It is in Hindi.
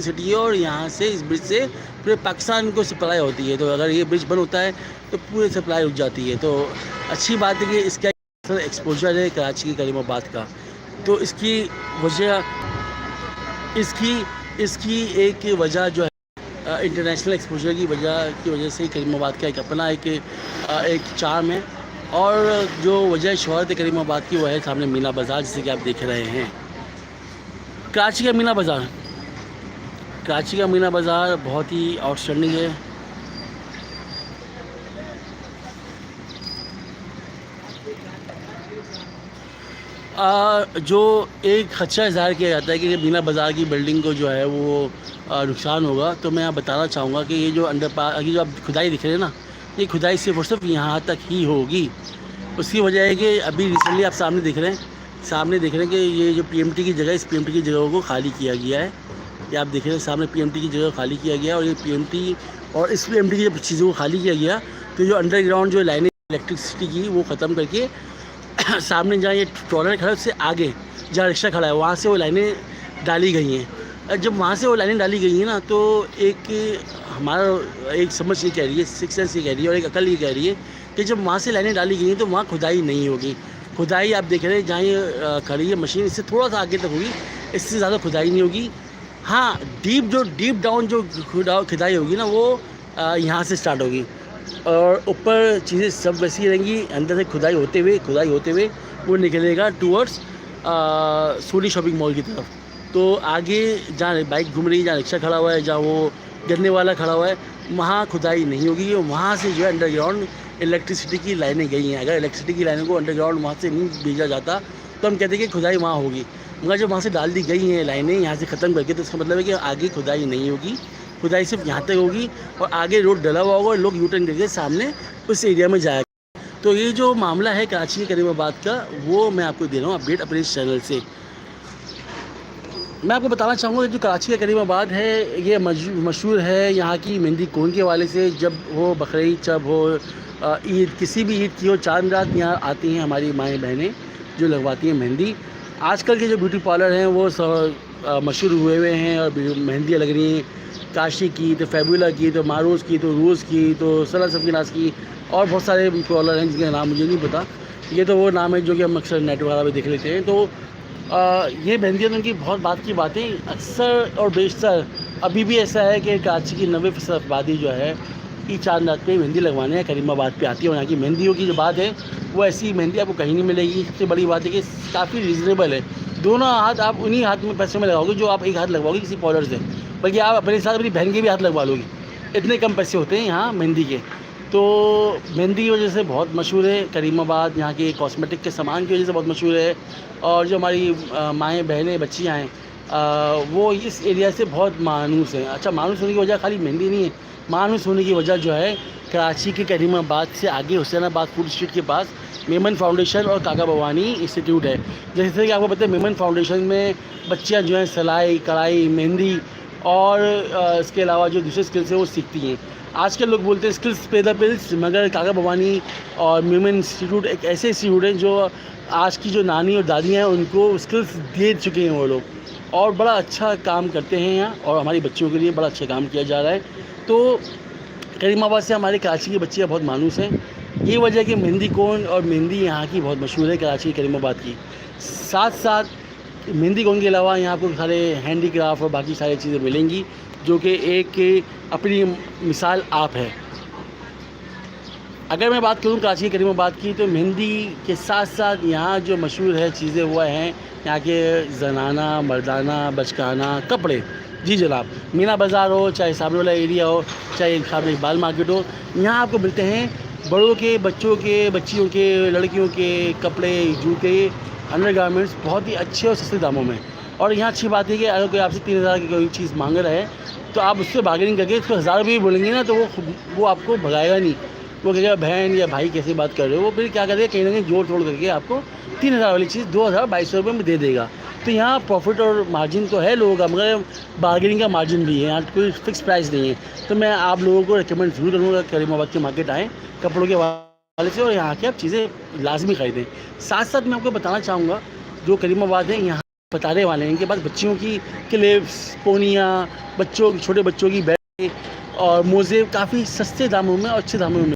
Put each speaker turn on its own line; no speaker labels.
सिटी है और यहाँ से इस ब्रिज से पूरे पाकिस्तान को सप्लाई होती है। तो अगर ये ब्रिज बंद होता है तो पूरी सप्लाई रुक जाती है। तो अच्छी बात है कि इसका एक्सपोजर है कराची की करीमाबाद का। तो इसकी वजह इसकी इसकी एक वजह जो है इंटरनेशनल एक्सपोजर की वजह से करीमाबाद का एक अपना एक चार्म है। और जो वजह शोहरत है करीमाबाद की वो है सामने मीना बाज़ार, जैसे कि आप देख रहे हैं। कराची का मीना बाज़ार बहुत ही आउटस्टैंडिंग है। जो एक खदशा इज़हार किया जाता है कि मीना बाज़ार की बिल्डिंग को जो है वो नुकसान होगा। तो मैं आप बताना चाहूँगा कि ये जो अंडरपास की जो आप खुदाई दिख रहे हैं ना, ये खुदाई सिर्फ और सिर्फ यहाँ तक ही होगी। उसकी वजह है कि अभी रिसेंटली आप सामने देख रहे हैं कि ये जो पीएमटी की जगह, इस पीएमटी की जगह को खाली किया गया है। ये आप देख रहे हैं सामने पीएमटी की जगह खाली किया गया और ये पीएमटी और इस पीएमटी की जब चीज़ों को खाली किया गया तो जो अंडरग्राउंड जो लाइनें इलेक्ट्रिसिटी की वो ख़त्म करके सामने जहाँ ये ट्रॉलर खड़ा है उससे आगे जहाँ रिक्शा खड़ा है वहाँ से वो लाइनें डाली गई हैं। जब वहाँ से वो लाइनें डाली गई हैं ना, तो हमारा एक समझ ये कह रही है, सिक्स सेंस ये कह रही है और एक अकल ये कह रही है कि जब वहाँ से लाइनें डाली गई हैं तो वहाँ खुदाई नहीं होगी। खुदाई आप देख रहे हैं जहाँ ये खड़ी है मशीन, इससे थोड़ा सा आगे तक होगी, इससे ज़्यादा खुदाई नहीं होगी। हाँ, डीप डाउन जो खुदाई होगी ना वो यहाँ से स्टार्ट होगी और ऊपर चीज़ें सब वैसी रहेंगी। अंदर से खुदाई होते हुए वो निकलेगा टूवर्ड्स सोनी शॉपिंग मॉल की तरफ। तो आगे जहाँ बाइक घूम रही है, जहाँ रिक्शा खड़ा हुआ है, जहाँ वो गन्ने वाला खड़ा हुआ है, वहाँ खुदाई नहीं होगी। वहाँ से जो है अंडरग्राउंड इलेक्ट्रिसिटी की लाइनें गई हैं। अगर इलेक्ट्रिसिटी की लाइनों को अंडरग्राउंड वहाँ से नहीं भेजा जाता तो हम कहते हैं कि खुदाई वहाँ होगी। मगर जब वहाँ से डाल दी गई हैं लाइनें यहाँ से ख़त्म करके, तो इसका मतलब है कि आगे खुदाई नहीं होगी। खुदाई सिर्फ यहाँ तक होगी और आगे रोड डला हुआ होगा और लोग यू टर्न करके सामने उस एरिया में जाएगा। तो ये जो मामला है कराची के करीमाबाद का, वो मैं आपको दे रहा हूँ अपडेट अपने इस चैनल से। मैं आपको बताना चाहूँगा कि जो कराची का करीमाबाद है ये मशहूर है यहाँ की मेहंदी कोन के वाले से। जब हो बकरीद, जब हो ईद, किसी भी ईद की हो, चांद रात यहाँ आती हैं हमारी माएँ बहनें जो लगवाती हैं मेहंदी। आजकल के जो ब्यूटी पार्लर हैं वो मशहूर हुए हैं और मेहंदियाँ लग रही हैं। काशी की, तो फैबुला की, तो मारूस की, तो रूस की, तो सला सफीनास की और बहुत सारे पार्लर हैं जिनके नाम मुझे नहीं पता। ये तो वो नाम है जो कि हम अक्सर नेट वगैरह पे देख लेते हैं। तो ये मेहंदियाँ तो उनकी बहुत बात की बातें अक्सर और बेशतर अभी भी ऐसा है कि कराची की 90% आबादी जो है ये चांद रात पे मेहंदी लगवाने या करीमाबाद पे आती है। और यहाँ की मेहंदियों की जो बात है वो ऐसी मेहंदी आपको कहीं नहीं मिलेगी। सबसे बड़ी बात है कि काफ़ी रीज़नेबल है। दोनों हाथ आप उन्हीं हाथ में पैसे में लगाओगे जो आप एक हाथ लगवाओगे किसी पार्लर से, बल्कि आप अपने साथ अपनी बहन के भी हाथ लगवा लोगे। इतने कम पैसे होते हैं यहाँ मेहंदी के। तो मेहंदी की वजह से बहुत मशहूर है करीमाबाद, यहाँ के कॉस्मेटिक के सामान की वजह से बहुत मशहूर है। और जो हमारी माएँ बहनें बच्चियाँ हैं वो इस एरिया से बहुत मानूस हैं। अच्छा, मानूस होने की वजह खाली मेहंदी नहीं है, मानूस होने की वजह जो है कराची के करीमाबाद से आगे हुसैनाबाद फूड स्ट्रीट के पास मेमन फाउंडेशन और काका भवानी इंस्टीट्यूट है। जैसे कि आपको पता है मेमन फाउंडेशन में बच्चियाँ जो हैं सिलाई, कढ़ाई, मेहंदी और इसके अलावा जो दूसरे स्किल्स हैं वो सीखती हैं। आजकल लोग बोलते हैं स्किल्स पे द पिल्स, मगर काका भवानी और मेमन इंस्टीट्यूट एक ऐसे इंस्टीट्यूट हैं जो आज की जो नानी और दादियाँ हैं उनको स्किल्स दे चुके हैं वो लोग, और बड़ा अच्छा काम करते हैं यहाँ और हमारी बच्चियों के लिए बड़ा अच्छा काम किया जा रहा है। तो करीमाबाद से हमारे कराची की बच्चियाँ बहुत मानूस हैं। ये वजह है कि मेहंदी कोन और मेहंदी यहाँ की बहुत मशहूर है कराची करीमाबाद की। साथ साथ मेहंदी कोन के अलावा यहाँ आपको सारे हैंडीक्राफ्ट और बाकी सारी चीज़ें मिलेंगी जो कि एक अपनी मिसाल आप है। अगर मैं बात करूँ कराची करीमाबाद की, तो मेहंदी के साथ साथ यहाँ जो मशहूर है चीज़ें वो हैं यहाँ के जनाना, मर्दाना, बचकाना कपड़े। जी जनाब, मीना बाज़ार हो, चाहे सामने वाला एरिया हो, चाहे सामने इकबाल मार्केट हो, यहाँ आपको मिलते हैं बड़ों के, बच्चों के, बच्चियों के, लड़कियों के कपड़े, जूते, अंडरगारमेंट्स बहुत ही अच्छे और सस्ते दामों में। और यहाँ अच्छी बात है कि अगर कोई आपसे 3000 की कोई चीज़ मांग रहा है तो आप उससे बार्गेनिंग करके उसको 1000 रुपये भी बोलेंगे ना तो वो आपको भगाएगा नहीं। वो कहेगा बहन या भाई कैसे बात कर रहे हो, वो फिर क्या करेगा कहीं ना कहीं जोड़ तोड़ करके आपको 3000 वाली चीज़ 2200 रुपये में दे देगा। तो यहाँ प्रॉफिट और मार्जिन तो है लोगों का, मगर बार्गेनिंग का मार्जिन भी है। यहाँ कोई फिक्स प्राइस नहीं है। तो मैं आप लोगों को रिकमेंड ज़रूर करूँगा करीमाबाद के मार्केट आएँ कपड़ों के वाले से और यहाँ के आप चीज़ें लाजमी ख़रीदें। साथ साथ मैं आपको बताना चाहूँगा जो करीमाबाद है यहाँ बताने वाले हैं। इनके पास बच्चियों की क्लिप्स, पोनियाँ, छोटे बच्चों की बैग और मोज़े काफ़ी सस्ते दामों में और अच्छे दामों में